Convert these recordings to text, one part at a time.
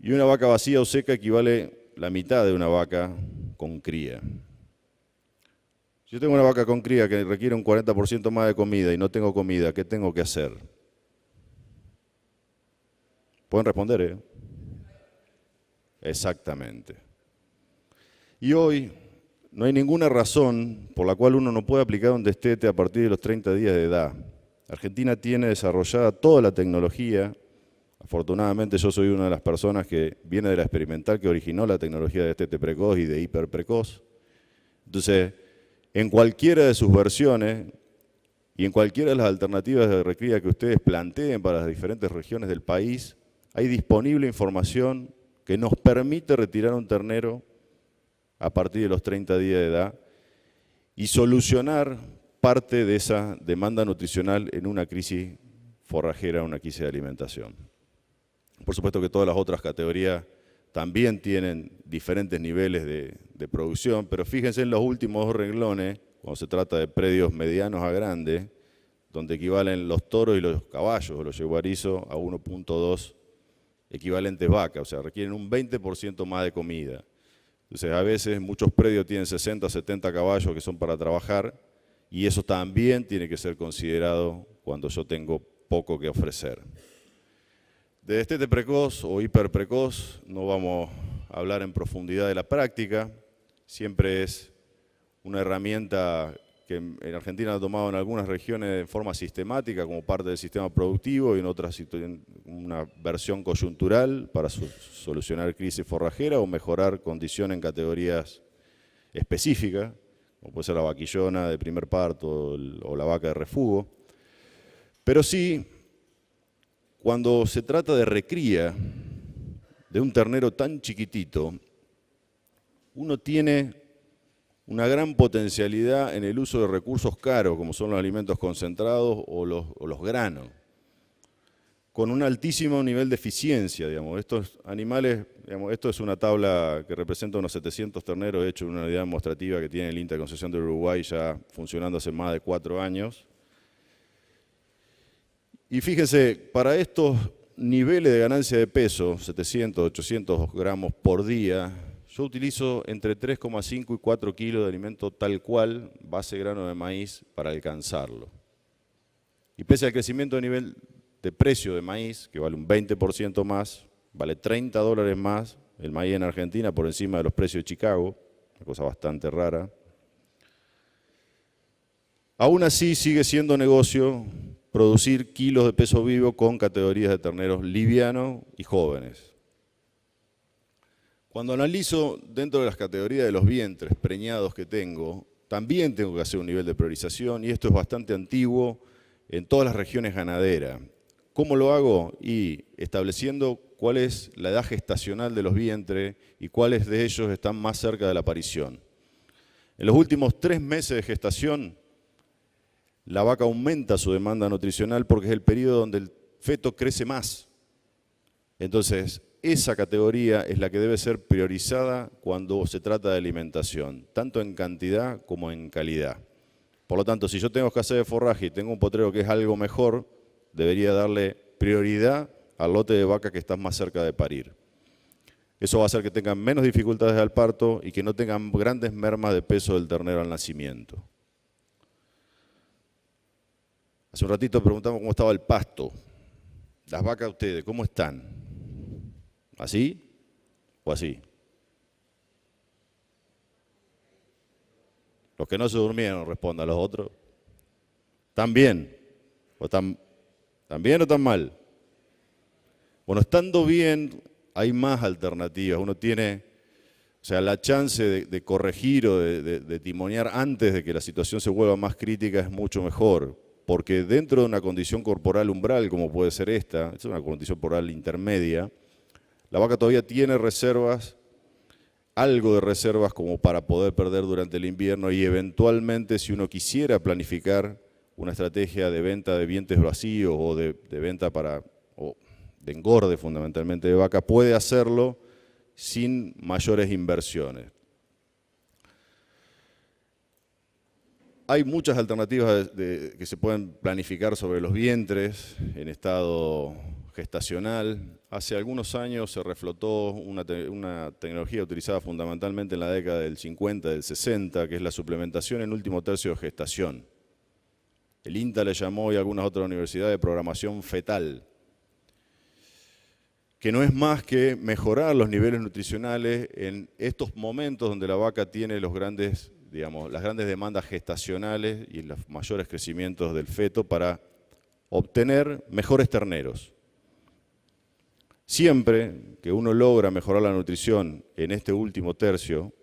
Y una vaca vacía o seca equivale a la mitad de una vaca con cría. Si yo tengo una vaca con cría que requiere un 40% más de comida y no tengo comida, ¿qué tengo que hacer? Pueden responder, ¿eh? Exactamente. Y hoy no hay ninguna razón por la cual uno no pueda aplicar un destete a partir de los 30 días de edad. Argentina tiene desarrollada toda la tecnología. Afortunadamente yo soy una de las personas que viene de la experimental que originó la tecnología de destete precoz y de hiperprecoz. Entonces, en cualquiera de sus versiones y en cualquiera de las alternativas de recría que ustedes planteen para las diferentes regiones del país, hay disponible información que nos permite retirar un ternero a partir de los 30 días de edad y solucionar parte de esa demanda nutricional en una crisis forrajera, una crisis de alimentación. Por supuesto que todas las otras categorías también tienen diferentes niveles de producción, pero fíjense en los últimos dos renglones, cuando se trata de predios medianos a grandes, donde equivalen los toros y los caballos, o los yeguarizos, a 1.2 equivalentes vacas, o sea, requieren un 20% más de comida. Entonces, a veces muchos predios tienen 60, 70 caballos que son para trabajar, y eso también tiene que ser considerado cuando yo tengo poco que ofrecer. De destete precoz o hiperprecoz no vamos a hablar en profundidad de la práctica, siempre es una herramienta que en Argentina ha tomado en algunas regiones de forma sistemática como parte del sistema productivo y en otras una versión coyuntural para solucionar crisis forrajera o mejorar condiciones en categorías específicas, como puede ser la vaquillona de primer parto o la vaca de refugo. Pero sí, cuando se trata de recría de un ternero tan chiquitito, uno tiene una gran potencialidad en el uso de recursos caros, como son los alimentos concentrados o los granos, con un altísimo nivel de eficiencia, digamos. Estos animales, digamos, esto es una tabla que representa unos 700 terneros hechos en una unidad demostrativa que tiene el INTA de Concesión de Uruguay ya funcionando hace más de 4 años. Y fíjense, para estos niveles de ganancia de peso, 700, 800 gramos por día, yo utilizo entre 3,5 y 4 kilos de alimento tal cual, base grano de maíz, para alcanzarlo. Y pese al crecimiento de nivel de precio de maíz, que vale un 20% más, vale $30 más el maíz en Argentina por encima de los precios de Chicago, una cosa bastante rara. Aún así sigue siendo negocio producir kilos de peso vivo con categorías de terneros livianos y jóvenes. Cuando analizo dentro de las categorías de los vientres preñados que tengo, también tengo que hacer un nivel de priorización y esto es bastante antiguo en todas las regiones ganaderas. ¿Cómo lo hago? Y estableciendo cuál es la edad gestacional de los vientres y cuáles de ellos están más cerca de la aparición. En los últimos 3 meses de gestación, la vaca aumenta su demanda nutricional porque es el periodo donde el feto crece más. Entonces, esa categoría es la que debe ser priorizada cuando se trata de alimentación, tanto en cantidad como en calidad. Por lo tanto, si yo tengo escasez de forraje y tengo un potrero que es algo mejor, debería darle prioridad al lote de vaca que está más cerca de parir. Eso va a hacer que tengan menos dificultades al parto y que no tengan grandes mermas de peso del ternero al nacimiento. Hace un ratito preguntamos cómo estaba el pasto. Las vacas ustedes, ¿cómo están? ¿Así o así? Los que no se durmieron, respondan los otros. ¿Están bien? ¿O están bien o están mal? Bueno, estando bien, hay más alternativas. Uno tiene, o sea, la chance de corregir o de timonear antes de que la situación se vuelva más crítica es mucho mejor. Porque dentro de una condición corporal umbral, como puede ser esta, es una condición corporal intermedia, la vaca todavía tiene reservas, algo de reservas como para poder perder durante el invierno y eventualmente si uno quisiera planificar una estrategia de venta de vientres vacíos o de venta o de engorde fundamentalmente de vaca, puede hacerlo sin mayores inversiones. Hay muchas alternativas que se pueden planificar sobre los vientres en estado gestacional. hace algunos años se reflotó una tecnología utilizada fundamentalmente en la década del 50, del 60, que es la suplementación en último tercio de gestación. El INTA le llamó, y algunas otras universidades, programación fetal, que no es más que mejorar los niveles nutricionales en estos momentos donde la vaca tiene las grandes demandas gestacionales y los mayores crecimientos del feto para obtener mejores terneros. Siempre que uno logra mejorar la nutrición en este último tercio,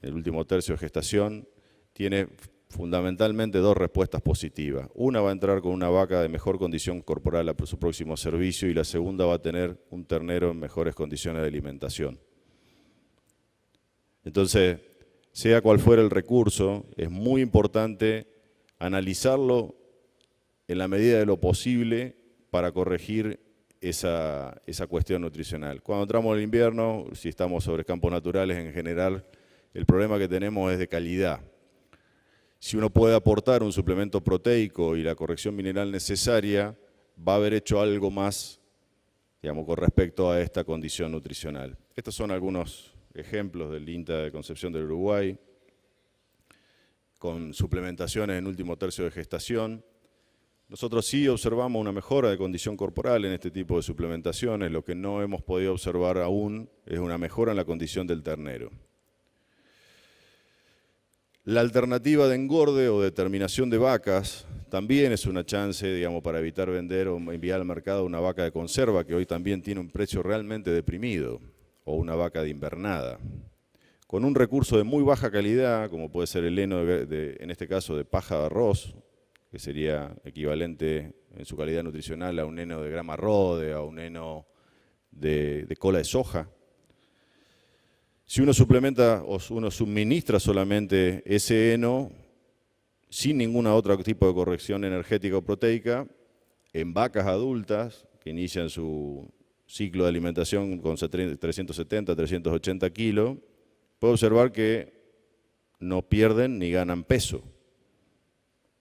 el último tercio de gestación, tiene fundamentalmente dos respuestas positivas. Una va a entrar con una vaca de mejor condición corporal a su próximo servicio y la segunda va a tener un ternero en mejores condiciones de alimentación. Entonces, sea cual fuera el recurso, es muy importante analizarlo en la medida de lo posible para corregir esa cuestión nutricional. Cuando entramos al invierno, si estamos sobre campos naturales en general, el problema que tenemos es de calidad. Si uno puede aportar un suplemento proteico y la corrección mineral necesaria, va a haber hecho algo más, con respecto a esta condición nutricional. Estos son algunos ejemplos del INTA de Concepción del Uruguay, con suplementaciones en último tercio de gestación. Nosotros sí observamos una mejora de condición corporal en este tipo de suplementaciones. Lo que no hemos podido observar aún es una mejora en la condición del ternero. La alternativa de engorde o de terminación de vacas también es una chance, para evitar vender o enviar al mercado una vaca de conserva que hoy también tiene un precio realmente deprimido, o una vaca de invernada. Con un recurso de muy baja calidad, como puede ser el heno, en este caso de paja de arroz, que sería equivalente en su calidad nutricional a un heno de grama rode, a un heno de cola de soja. Si uno suplementa o uno suministra solamente ese heno, sin ningún otro tipo de corrección energética o proteica, en vacas adultas que inician su ciclo de alimentación con 370, 380 kilos, puede observar que no pierden ni ganan peso,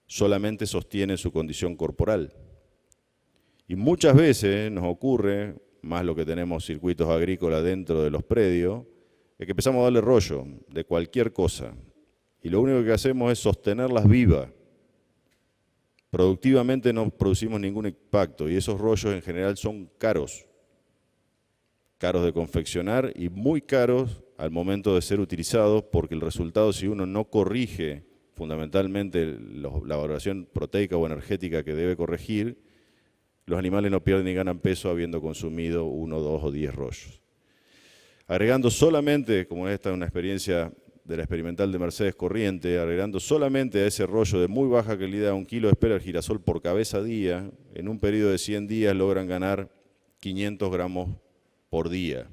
solamente sostienen su condición corporal. Y muchas veces nos ocurre, más lo que tenemos circuitos agrícolas dentro de los predios, es que empezamos a darle rollo de cualquier cosa y lo único que hacemos es sostenerlas vivas. Productivamente no producimos ningún impacto y esos rollos en general son caros de confeccionar y muy caros al momento de ser utilizados, porque el resultado, si uno no corrige fundamentalmente la valoración proteica o energética que debe corregir, los animales no pierden ni ganan peso habiendo consumido 1, 2 o 10 rollos. Agregando solamente, como esta es una experiencia de la experimental de Mercedes Corriente, agregando solamente a ese rollo de muy baja calidad 1 kilo de espera de girasol por cabeza día, en un periodo de 100 días logran ganar 500 gramos por día.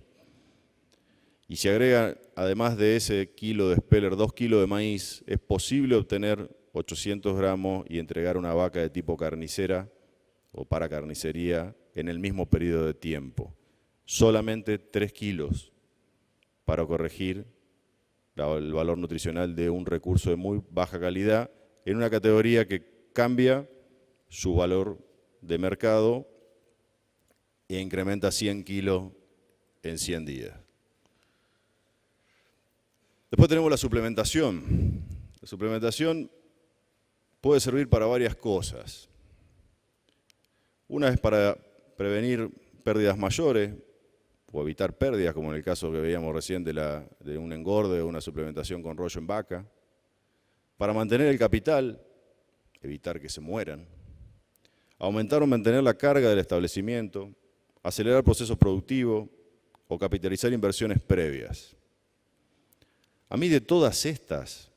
Y si agrega, además de ese kilo de speller, 2 kilos de maíz, es posible obtener 800 gramos y entregar una vaca de tipo carnicera o para carnicería en el mismo periodo de tiempo. Solamente 3 kilos para corregir el valor nutricional de un recurso de muy baja calidad en una categoría que cambia su valor de mercado e incrementa 100 kilos en 100 días. Después tenemos la suplementación. La suplementación puede servir para varias cosas. Una es para prevenir pérdidas mayores o evitar pérdidas, como en el caso que veíamos recién de un engorde o una suplementación con rollo en vaca. Para mantener el capital, evitar que se mueran. Aumentar o mantener la carga del establecimiento, acelerar procesos productivos o capitalizar inversiones previas. A mí de todas estas,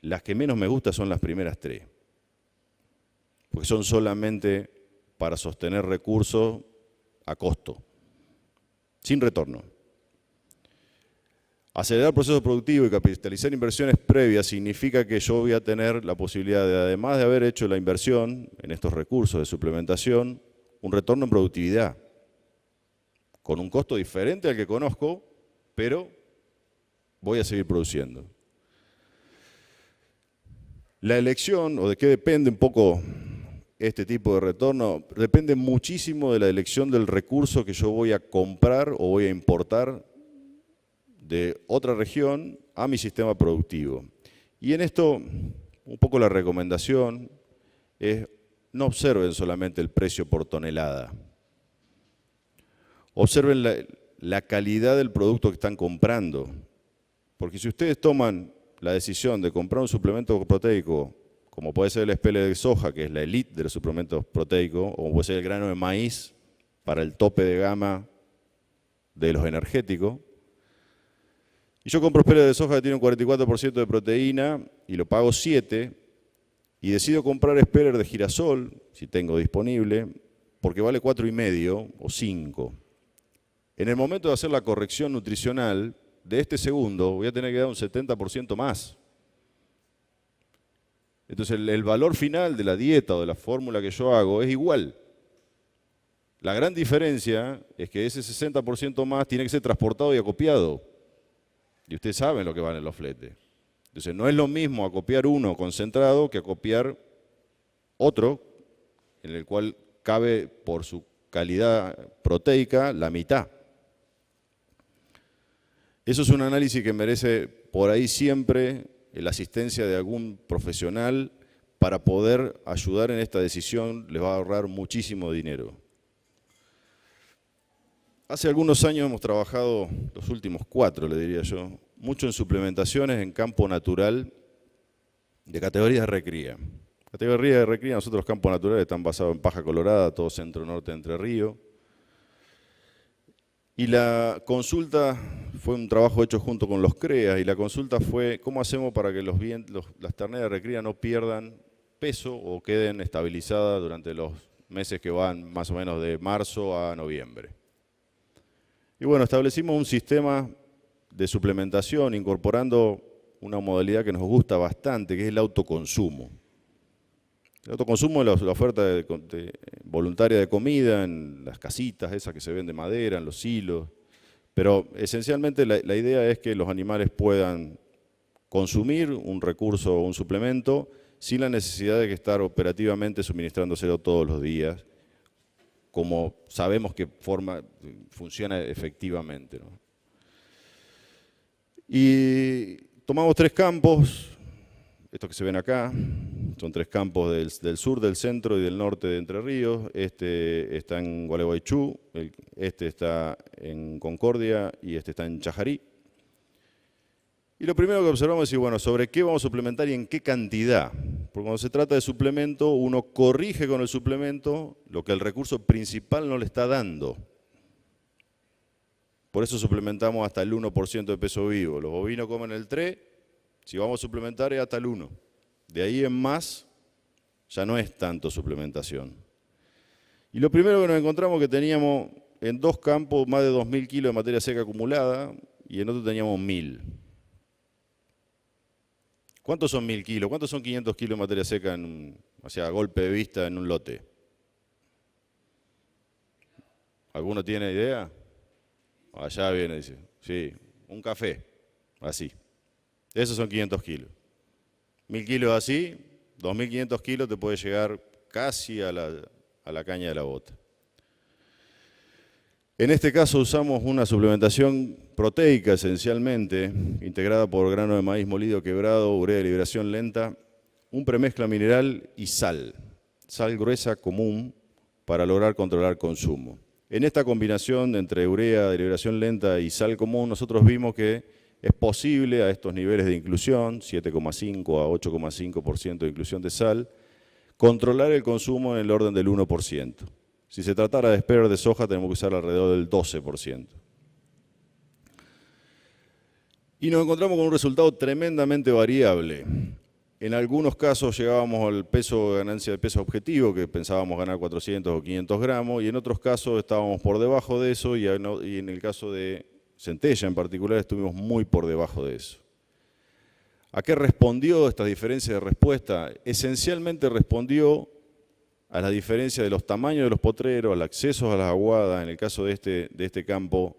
las que menos me gustan son las primeras 3, porque son solamente para sostener recursos a costo, sin retorno. Acelerar procesos productivos y capitalizar inversiones previas significa que yo voy a tener la posibilidad de, además de haber hecho la inversión en estos recursos de suplementación, un retorno en productividad, con un costo diferente al que conozco, pero voy a seguir produciendo. La elección, o de qué depende un poco este tipo de retorno depende muchísimo de la elección del recurso que yo voy a comprar o voy a importar de otra región a mi sistema productivo. Y en esto, un poco la recomendación es no observen solamente el precio por tonelada. Observen la calidad del producto que están comprando. Porque si ustedes toman la decisión de comprar un suplemento proteico, como puede ser el espele de soja, que es la elite de los suplementos proteicos, o puede ser el grano de maíz para el tope de gama de los energéticos, y yo compro espele de soja que tiene un 44% de proteína y lo pago 7, y decido comprar speller de girasol, si tengo disponible, porque vale 4,5 o 5. En el momento de hacer la corrección nutricional de este segundo, voy a tener que dar un 70% más. Entonces el valor final de la dieta o de la fórmula que yo hago es igual. La gran diferencia es que ese 60% más tiene que ser transportado y acopiado. Y ustedes saben lo que valen los fletes. Entonces no es lo mismo acopiar uno concentrado que acopiar otro en el cual cabe por su calidad proteica la mitad. Eso es un análisis que merece por ahí siempre la asistencia de algún profesional para poder ayudar en esta decisión, les va a ahorrar muchísimo dinero. Hace algunos años hemos trabajado, los últimos 4 le diría yo, mucho en suplementaciones en campo natural de categorías de recría. Categorías de recría, nosotros los campos naturales están basados en paja colorada, todo centro-norte de Entre Ríos. Y la consulta fue un trabajo hecho junto con los CREA, y la consulta fue cómo hacemos para que las terneras de recría no pierdan peso o queden estabilizadas durante los meses que van más o menos de marzo a noviembre. Y bueno, establecimos un sistema de suplementación incorporando una modalidad que nos gusta bastante, que es el autoconsumo. El autoconsumo es la oferta voluntaria de comida en las casitas, esas que se ven de madera, en los silos. Pero esencialmente la idea es que los animales puedan consumir un recurso o un suplemento sin la necesidad de estar operativamente suministrándoselo todos los días, como sabemos que funciona efectivamente, ¿no? Y tomamos 3 campos, estos que se ven acá, son 3 campos del sur, del centro y del norte de Entre Ríos. Este está en Gualeguaychú, este está en Concordia y este está en Chajarí. Y lo primero que observamos es decir, bueno, ¿sobre qué vamos a suplementar y en qué cantidad? Porque cuando se trata de suplemento, uno corrige con el suplemento lo que el recurso principal no le está dando. Por eso suplementamos hasta el 1% de peso vivo. Los bovinos comen el 3, si vamos a suplementar es hasta el 1. De ahí en más, ya no es tanto suplementación. Y lo primero que nos encontramos es que teníamos en 2 campos más de 2.000 kilos de materia seca acumulada y en otro teníamos 1.000. ¿Cuántos son 1.000 kilos? ¿Cuántos son 500 kilos de materia seca a golpe de vista en un lote? ¿Alguno tiene idea? Allá viene, dice. Sí, un café, así. Esos son 500 kilos. 1.000 kilos así, 2.500 kilos te puede llegar casi a la caña de la bota. En este caso usamos una suplementación proteica esencialmente, integrada por grano de maíz molido quebrado, urea de liberación lenta, un premezcla mineral y sal gruesa común para lograr controlar el consumo. En esta combinación entre urea de liberación lenta y sal común, nosotros vimos que es posible a estos niveles de inclusión, 7,5 a 8,5% de inclusión de sal, controlar el consumo en el orden del 1%. Si se tratara de speller de soja, tenemos que usar alrededor del 12%. Y nos encontramos con un resultado tremendamente variable. En algunos casos llegábamos al ganancia de peso objetivo, que pensábamos ganar 400 o 500 gramos, y en otros casos estábamos por debajo de eso, y en el caso de centella en particular estuvimos muy por debajo de eso. ¿A qué respondió esta diferencia de respuesta? Esencialmente respondió a la diferencia de los tamaños de los potreros, al acceso a las aguadas. En el caso de este campo,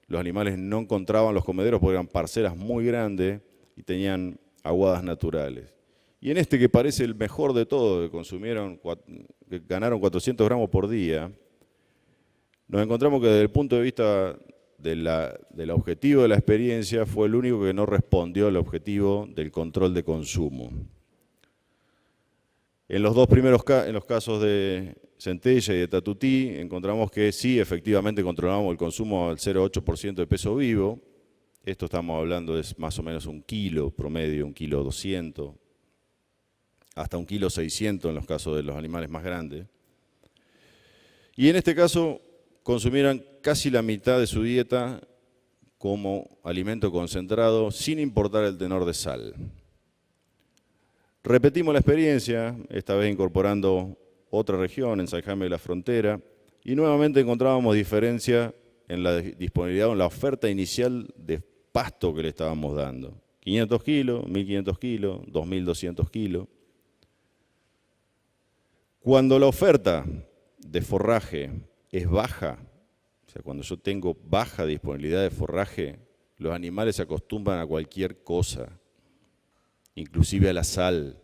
los animales no encontraban los comederos porque eran parcelas muy grandes y tenían aguadas naturales. Y en este que parece el mejor de todo, que ganaron 400 gramos por día, nos encontramos que desde el punto de vista del objetivo de la experiencia fue el único que no respondió al objetivo del control de consumo. En los dos primeros en los casos de Centella y de Tatutí, encontramos que sí, efectivamente controlamos el consumo al 0,8% de peso vivo. Esto estamos hablando de más o menos 1 kilo promedio, 1,2 kilos, hasta 1,6 kilos en los casos de los animales más grandes. Y en este caso consumieran casi la mitad de su dieta como alimento concentrado, sin importar el tenor de sal. Repetimos la experiencia, esta vez incorporando otra región, en San Jaime de la Frontera, y nuevamente encontrábamos diferencia en la disponibilidad o en la oferta inicial de pasto que le estábamos dando. 500 kilos, 1.500 kilos, 2.200 kilos. Cuando la oferta de forraje es baja, o sea, cuando yo tengo baja disponibilidad de forraje, los animales se acostumbran a cualquier cosa, inclusive a la sal.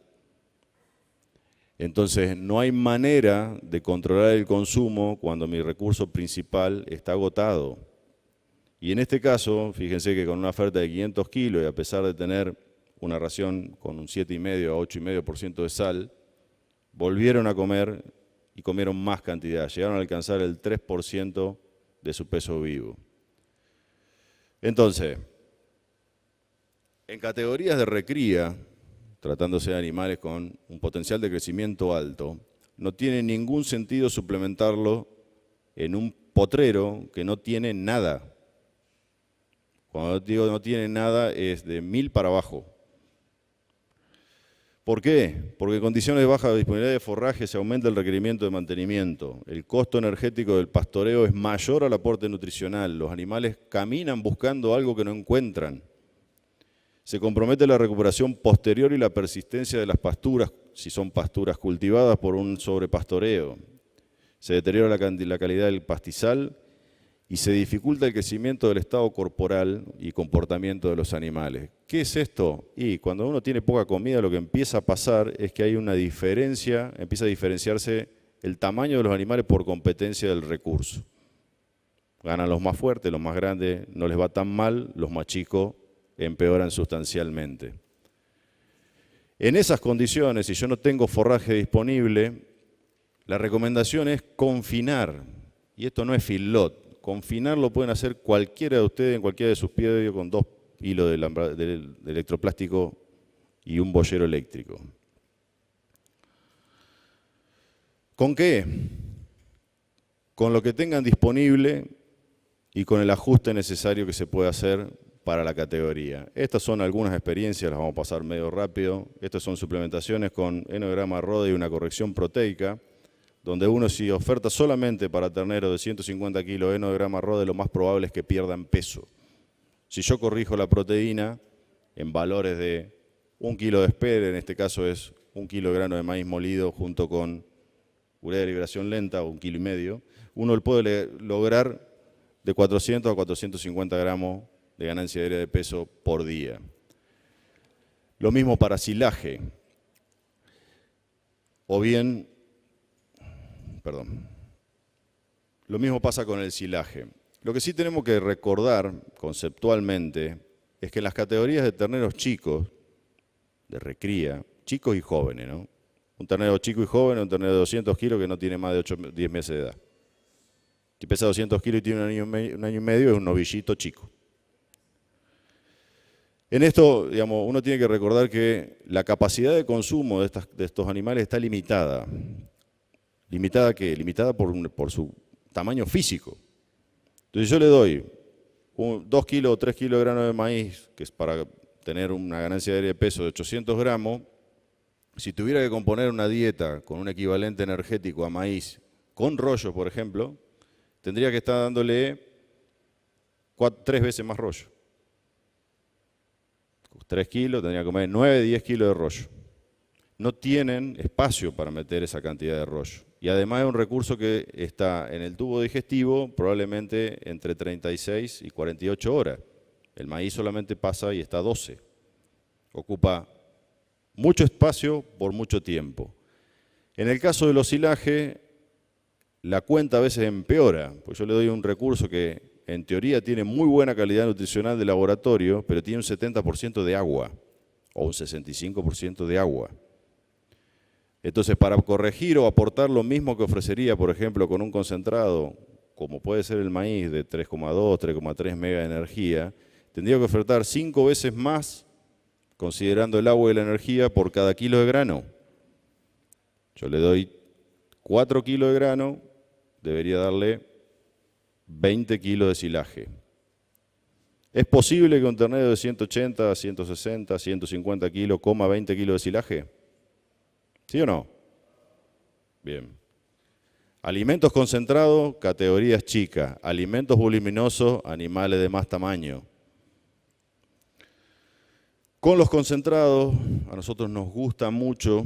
Entonces, no hay manera de controlar el consumo cuando mi recurso principal está agotado. Y en este caso, fíjense que con una oferta de 500 kilos y a pesar de tener una ración con un 7,5 a 8,5% de sal, volvieron a comer y comieron más cantidad, llegaron a alcanzar el 3% de su peso vivo. Entonces, en categorías de recría, tratándose de animales con un potencial de crecimiento alto, no tiene ningún sentido suplementarlo en un potrero que no tiene nada. Cuando digo no tiene nada es de 1.000 para abajo. ¿Por qué? Porque en condiciones de baja disponibilidad de forraje se aumenta el requerimiento de mantenimiento. El costo energético del pastoreo es mayor al aporte nutricional. Los animales caminan buscando algo que no encuentran. Se compromete la recuperación posterior y la persistencia de las pasturas, si son pasturas cultivadas por un sobrepastoreo. Se deteriora la calidad del pastizal y se dificulta el crecimiento del estado corporal y comportamiento de los animales. ¿Qué es esto? Y cuando uno tiene poca comida, lo que empieza a pasar es que hay una diferencia, empieza a diferenciarse el tamaño de los animales por competencia del recurso. Ganan los más fuertes, los más grandes no les va tan mal, los más chicos empeoran sustancialmente. En esas condiciones, si yo no tengo forraje disponible, la recomendación es confinar, y esto no es feedlot, confinar lo pueden hacer cualquiera de ustedes en cualquiera de sus pies con 2 hilos de electroplástico y un boyero eléctrico. ¿Con qué? Con lo que tengan disponible y con el ajuste necesario que se puede hacer para la categoría. Estas son algunas experiencias, las vamos a pasar medio rápido. Estas son suplementaciones con enograma Rode y una corrección proteica, donde uno si oferta solamente para terneros de 150 kilos enograma Rode, lo más probable es que pierdan peso. Si yo corrijo la proteína en valores de 1 kilo de espere, en este caso es 1 kilo de grano de maíz molido junto con urea de liberación lenta, o 1,5 kilos, uno puede lograr de 400 a 450 gramos de ganancia diaria de peso por día. Lo mismo para silaje. O bien, lo mismo pasa con el silaje. Lo que sí tenemos que recordar conceptualmente es que en las categorías de terneros chicos, de recría, chicos y jóvenes, ¿no? Un ternero chico y joven es un ternero de 200 kilos que no tiene más de 10 meses de edad. Si pesa 200 kilos y tiene un año y medio, es un novillito chico. En esto, digamos, uno tiene que recordar que la capacidad de consumo de estos animales está limitada. ¿Limitada qué? Limitada por su tamaño físico. Entonces yo le doy 2 kilos o 3 kilos de grano de maíz, que es para tener una ganancia diaria de peso de 800 gramos. Si tuviera que componer una dieta con un equivalente energético a maíz con rollos, por ejemplo, tendría que estar dándole 3 veces más rollo. 3 kilos, tendría que comer 9, 10 kilos de rollo. No tienen espacio para meter esa cantidad de rollo. Y además es un recurso que está en el tubo digestivo probablemente entre 36 y 48 horas. El maíz solamente pasa y está 12. Ocupa Mucho espacio por mucho tiempo. En el caso del osilaje, la cuenta a veces empeora, porque yo le doy un recurso que en teoría tiene muy buena calidad nutricional de laboratorio, pero tiene un 70% de agua o un 65% de agua. Entonces, para corregir o aportar lo mismo que ofrecería, por ejemplo, con un concentrado, como puede ser el maíz de 3,2, 3,3 mega de energía, tendría que ofertar 5 veces más, considerando el agua y la energía, por cada kilo de grano. Yo le doy 4 kilos de grano, debería darle 20 kilos de silaje. ¿Es posible que un ternero de 180, 160, 150 kilos coma 20 kilos de silaje? ¿Sí o no? Bien. Alimentos concentrados, categorías chicas. Alimentos voluminosos, animales de más tamaño. Con los concentrados, a nosotros nos gusta mucho,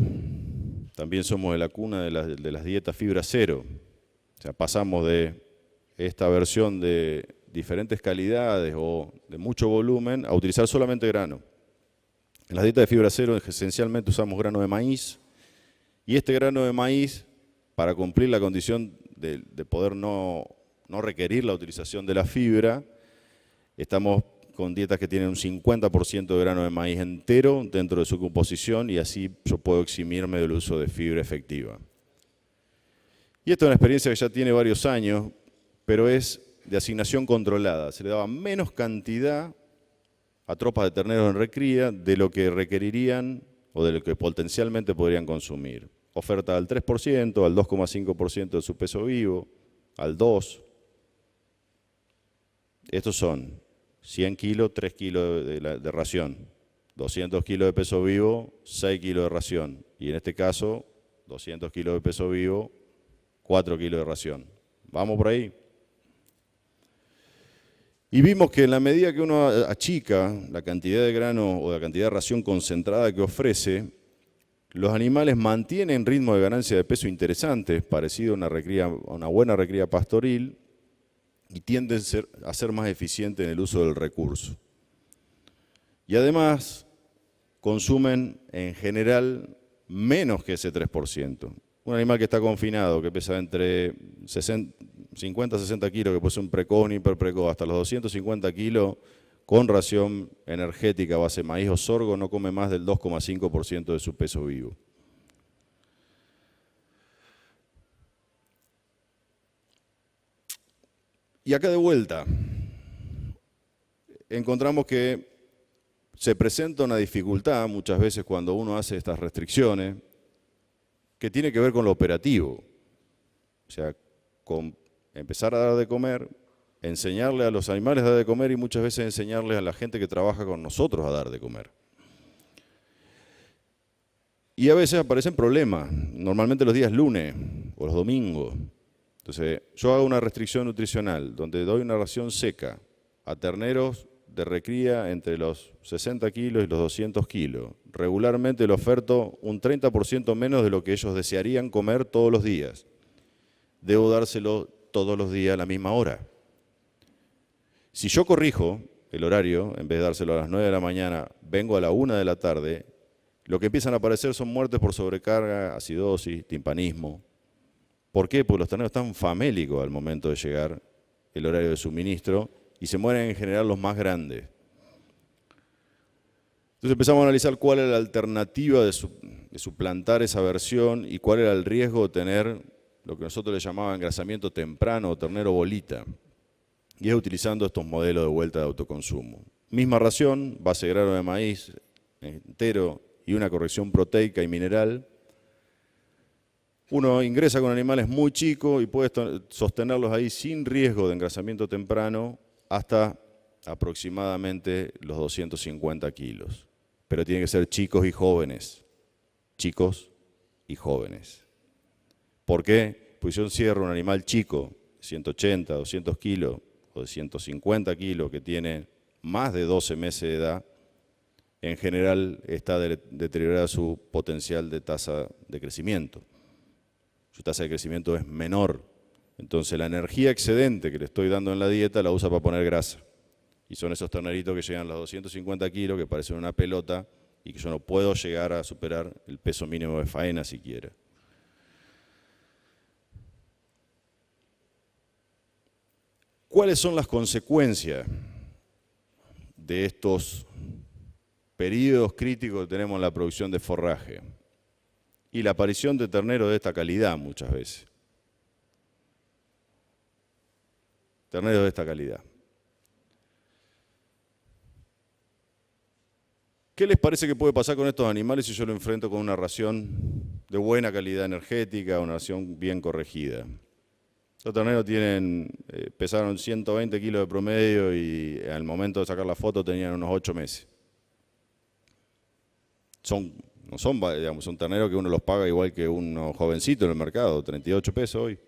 también somos de la cuna de las dietas fibra cero. O sea, pasamos de esta versión de diferentes calidades o de mucho volumen a utilizar solamente grano. En las dietas de fibra cero esencialmente usamos grano de maíz, y este grano de maíz, para cumplir la condición de poder no requerir la utilización de la fibra, estamos con dietas que tienen un 50% de grano de maíz entero dentro de su composición, y así yo puedo eximirme del uso de fibra efectiva. Y esta es una experiencia que ya tiene varios años, pero es de asignación controlada. Se le daba menos cantidad a tropas de terneros en recría de lo que requerirían o de lo que potencialmente podrían consumir. Oferta al 3%, al 2,5% de su peso vivo, al 2%. Estos son 100 kilos, 3 kilos de ración. 200 kilos de peso vivo, 6 kilos de ración. Y en este caso, 200 kilos de peso vivo, 4 kilos de ración. ¿Vamos por ahí? Y vimos que en la medida que uno achica la cantidad de grano o la cantidad de ración concentrada que ofrece, los animales mantienen ritmo de ganancia de peso interesante, parecido a una buena recría pastoril, y tienden a ser más eficientes en el uso del recurso. Y además, consumen en general menos que ese 3%. Un animal que está confinado, que pesa entre 50 a 60 kilos, que puede ser un precoz o un hiperprecoz, hasta los 250 kilos, con ración energética a base de maíz o sorgo, no come más del 2,5% de su peso vivo. Y acá de vuelta, encontramos que se presenta una dificultad muchas veces cuando uno hace estas restricciones, que tiene que ver con lo operativo. O sea, con empezar a dar de comer, enseñarle a los animales a dar de comer y muchas veces enseñarle a la gente que trabaja con nosotros a dar de comer. Y a veces aparecen problemas, normalmente los días lunes o los domingos. Entonces, yo hago una restricción nutricional donde doy una ración seca a terneros de recría entre los 60 kilos y los 200 kilos. Regularmente le oferto un 30% menos de lo que ellos desearían comer todos los días. Debo dárselo todos los días a la misma hora. Si yo corrijo el horario, en vez de dárselo a las 9 de la mañana, vengo a la 1 de la tarde, lo que empiezan a aparecer son muertes por sobrecarga, acidosis, timpanismo. ¿Por qué? Porque los terneros están famélicos al momento de llegar el horario de suministro y se mueren en general los más grandes. Entonces empezamos a analizar cuál era la alternativa de suplantar esa versión y cuál era el riesgo de tener lo que nosotros le llamábamos engrasamiento temprano o ternero bolita. Y es utilizando estos modelos de vuelta de autoconsumo. Misma ración, base de grano de maíz entero y una corrección proteica y mineral. Uno ingresa con animales muy chicos y puede sostenerlos ahí sin riesgo de engrasamiento temprano hasta aproximadamente los 250 kilos. Pero tienen que ser chicos y jóvenes. Chicos y jóvenes. ¿Por qué? Pues yo encierro un animal chico, 180, 200 kilos o de 150 kilos que tiene más de 12 meses de edad, en general está deteriorada su potencial de tasa de crecimiento. Su tasa de crecimiento es menor. Entonces la energía excedente que le estoy dando en la dieta la usa para poner grasa. Y son esos terneritos que llegan a los 250 kilos, que parecen una pelota, y que yo no puedo llegar a superar el peso mínimo de faena siquiera. ¿Cuáles son las consecuencias de estos periodos críticos que tenemos en la producción de forraje? Y la aparición de terneros de esta calidad muchas veces. Terneros de esta calidad. ¿Qué les parece que puede pasar con estos animales si yo lo enfrento con una ración de buena calidad energética, una ración bien corregida? Los terneros pesaron 120 kilos de promedio y al momento de sacar la foto tenían unos 8 meses. No son, digamos, son terneros que uno los paga igual que unos jovencitos en el mercado, 38 pesos hoy,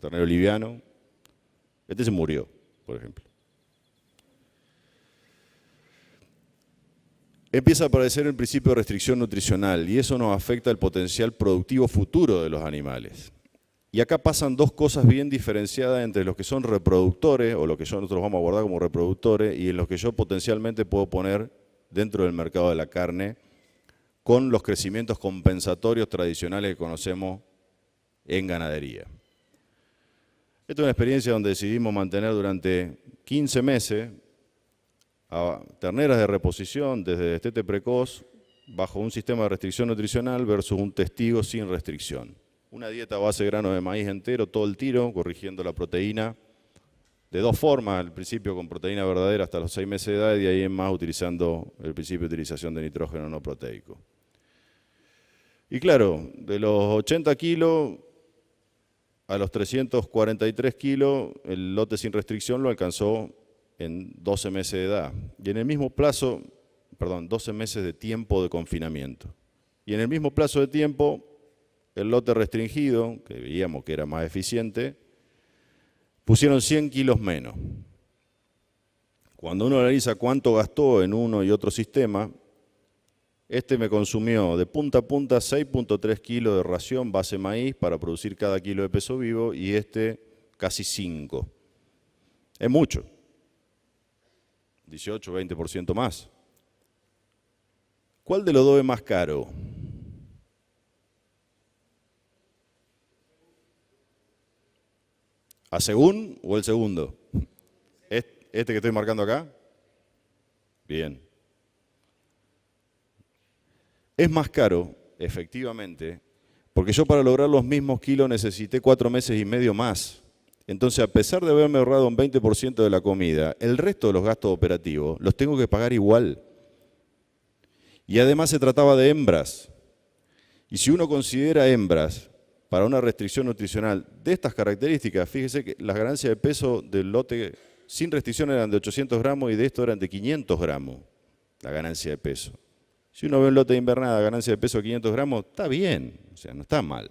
ternero liviano. Este se murió, por ejemplo. Empieza a aparecer el principio de restricción nutricional y eso nos afecta el potencial productivo futuro de los animales. Y acá pasan dos cosas bien diferenciadas entre los que son reproductores, o lo que nosotros vamos a abordar como reproductores, y en los que yo potencialmente puedo poner dentro del mercado de la carne, con los crecimientos compensatorios tradicionales que conocemos en ganadería. Esta es una experiencia donde decidimos mantener durante 15 meses a terneras de reposición desde destete precoz bajo un sistema de restricción nutricional versus un testigo sin restricción. Una dieta a base de grano de maíz entero todo el tiro, corrigiendo la proteína de dos formas, al principio con proteína verdadera hasta los 6 meses de edad y ahí en más utilizando el principio de utilización de nitrógeno no proteico. Y claro, de los 80 kilos a los 343 kilos, el lote sin restricción lo alcanzó en 12 meses de edad. Y en el mismo plazo, 12 meses de tiempo de confinamiento. Y en el mismo plazo de tiempo, el lote restringido, que veíamos que era más eficiente, pusieron 100 kilos menos. Cuando uno analiza cuánto gastó en uno y otro sistema, este me consumió de punta a punta 6.3 kilos de ración base maíz para producir cada kilo de peso vivo y este casi 5. Es mucho. 18, 20% más. ¿Cuál de los dos es más caro? ¿A según o el segundo? ¿Este que estoy marcando acá? Bien. Es más caro, efectivamente, porque yo para lograr los mismos kilos necesité 4 meses y medio más. Entonces, a pesar de haberme ahorrado un 20% de la comida, el resto de los gastos operativos los tengo que pagar igual. Y además se trataba de hembras. Y si uno considera hembras para una restricción nutricional de estas características, fíjese que las ganancias de peso del lote sin restricción eran de 800 gramos y de esto eran de 500 gramos, la ganancia de peso. Si uno ve un lote de invernada, ganancia de peso de 500 gramos, está bien, o sea, no está mal.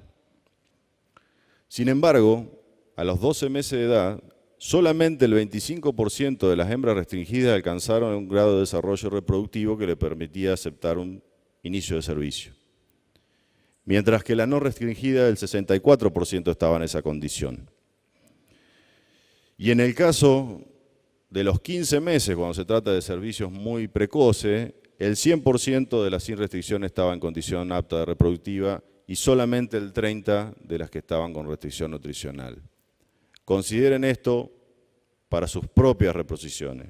Sin embargo, a los 12 meses de edad, solamente el 25% de las hembras restringidas alcanzaron un grado de desarrollo reproductivo que le permitía aceptar un inicio de servicio. Mientras que la no restringida, el 64% estaba en esa condición. Y en el caso de los 15 meses, cuando se trata de servicios muy precoces, el 100% de las sin restricción estaba en condición apta de reproductiva y solamente el 30% de las que estaban con restricción nutricional. Consideren esto para sus propias reposiciones.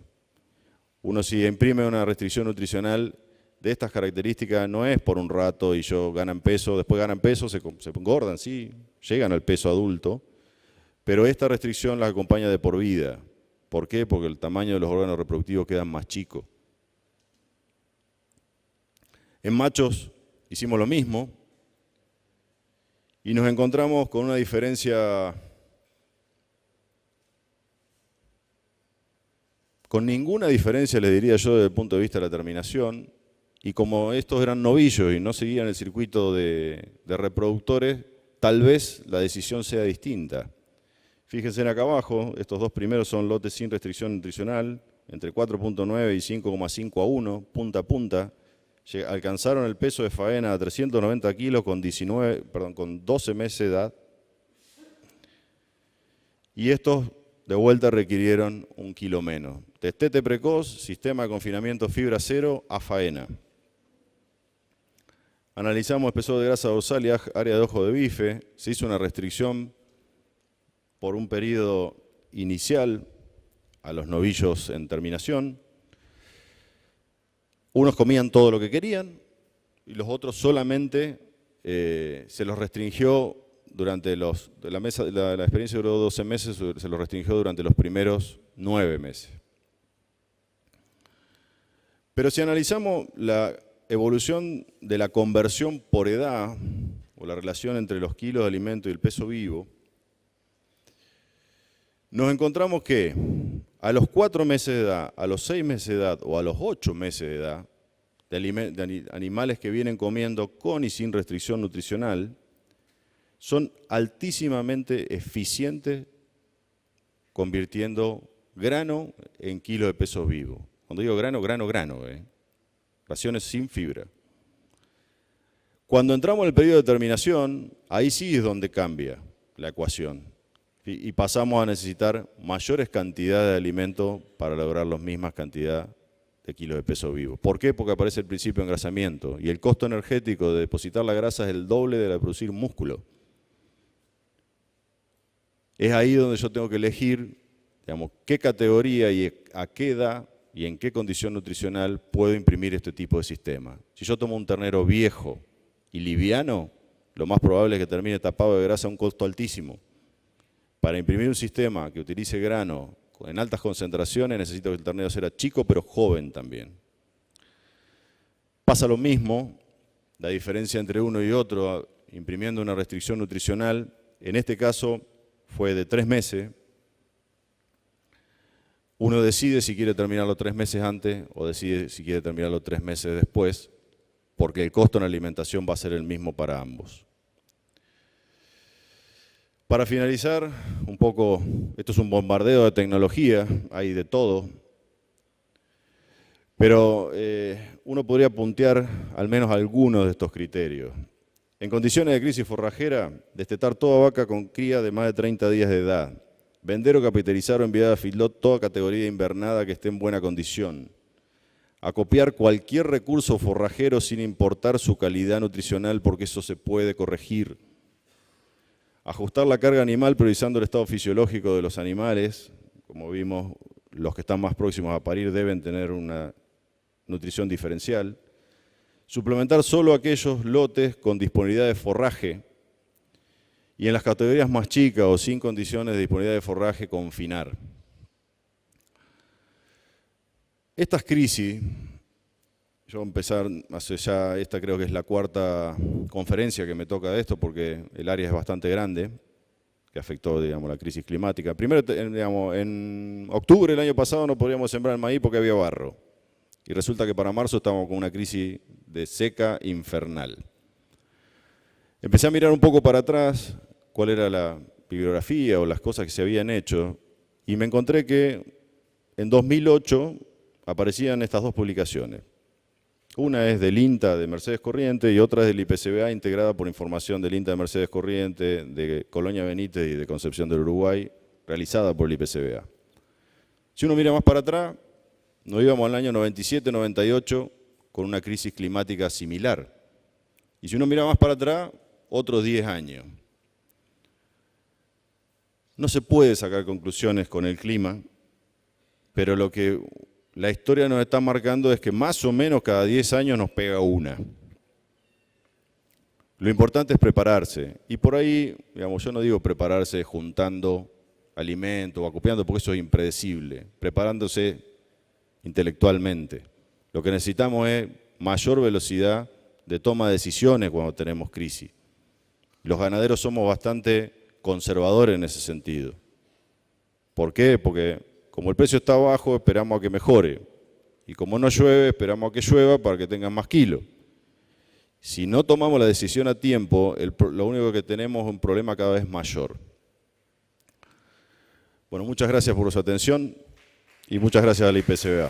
Uno si imprime una restricción nutricional de estas características no es por un rato y ganan peso, después ganan peso, se engordan, sí, llegan al peso adulto, pero esta restricción las acompaña de por vida. ¿Por qué? Porque el tamaño de los órganos reproductivos quedan más chicos. En machos hicimos lo mismo y nos encontramos con una diferencia con ninguna diferencia, les diría yo, desde el punto de vista de la terminación, y como estos eran novillos y no seguían el circuito de reproductores, tal vez la decisión sea distinta. Fíjense acá abajo, estos dos primeros son lotes sin restricción nutricional, entre 4.9 y 5,5 a 1, punta a punta, alcanzaron el peso de faena a 390 kilos con 12 meses de edad, y estos de vuelta requirieron 1 kilo menos. Destete precoz, sistema de confinamiento fibra cero a faena. Analizamos espesor de grasa dorsal y área de ojo de bife. Se hizo una restricción por un periodo inicial a los novillos en terminación. Unos comían todo lo que querían y los otros solamente se los restringió durante la experiencia duró 12 meses, se los restringió durante los primeros 9 meses. Pero si analizamos la evolución de la conversión por edad, o la relación entre los kilos de alimento y el peso vivo, nos encontramos que a los 4 meses de edad, a los 6 meses de edad o a los 8 meses de edad, de animales que vienen comiendo con y sin restricción nutricional, son altísimamente eficientes convirtiendo grano en kilos de peso vivo. Cuando digo grano, grano, raciones sin fibra. Cuando entramos en el periodo de terminación, ahí sí es donde cambia la ecuación. Y pasamos a necesitar mayores cantidades de alimento para lograr la misma cantidad de kilos de peso vivo. ¿Por qué? Porque aparece el principio de engrasamiento. Y el costo energético de depositar la grasa es el doble de la de producir músculo. Es ahí donde yo tengo que elegir, digamos, qué categoría y a qué edad y en qué condición nutricional puedo imprimir este tipo de sistema. Si yo tomo un ternero viejo y liviano, lo más probable es que termine tapado de grasa a un costo altísimo. Para imprimir un sistema que utilice grano en altas concentraciones, necesito que el ternero sea chico pero joven también. Pasa lo mismo, la diferencia entre uno y otro, imprimiendo una restricción nutricional, en este caso fue de 3 meses. Uno decide si quiere terminarlo 3 meses antes o decide si quiere terminarlo 3 meses después, porque el costo en alimentación va a ser el mismo para ambos. Para finalizar, un poco, esto es un bombardeo de tecnología, hay de todo, pero uno podría puntear al menos algunos de estos criterios. En condiciones de crisis forrajera, destetar toda vaca con cría de más de 30 días de edad, vender o capitalizar o enviar a feedlot toda categoría invernada que esté en buena condición, acopiar cualquier recurso forrajero sin importar su calidad nutricional porque eso se puede corregir, ajustar la carga animal priorizando el estado fisiológico de los animales. Como vimos, los que están más próximos a parir deben tener una nutrición diferencial. Suplementar solo aquellos lotes con disponibilidad de forraje y en las categorías más chicas o sin condiciones de disponibilidad de forraje, confinar. Estas crisis, yo empezar hace ya, esta creo que es la 4ª conferencia que me toca de esto porque el área es bastante grande, que afectó, digamos, la crisis climática. Primero, digamos, en octubre del año pasado no podíamos sembrar el maíz porque había barro. Y resulta que para marzo estábamos con una crisis de seca infernal. Empecé a mirar un poco para atrás cuál era la bibliografía o las cosas que se habían hecho y me encontré que en 2008 aparecían estas 2 publicaciones. Una es del INTA de Mercedes Corrientes y otra es del IPCBA, integrada por información del INTA de Mercedes Corrientes, de Colonia Benítez y de Concepción del Uruguay, realizada por el IPCBA. Si uno mira más para atrás, nos íbamos al año 97-98 con una crisis climática similar. Y si uno mira más para atrás, otros 10 años. No se puede sacar conclusiones con el clima, pero lo que la historia nos está marcando es que más o menos cada 10 años nos pega una. Lo importante es prepararse. Y por ahí, digamos, yo no digo prepararse juntando alimento o acopiando, porque eso es impredecible. Preparándose intelectualmente. Lo que necesitamos es mayor velocidad de toma de decisiones cuando tenemos crisis. Los ganaderos somos bastante conservadores en ese sentido. ¿Por qué? Porque como el precio está bajo, esperamos a que mejore. Y como no llueve, esperamos a que llueva para que tengan más kilos. Si no tomamos la decisión a tiempo, lo único que tenemos es un problema cada vez mayor. Bueno, muchas gracias por su atención y muchas gracias al IPCBA.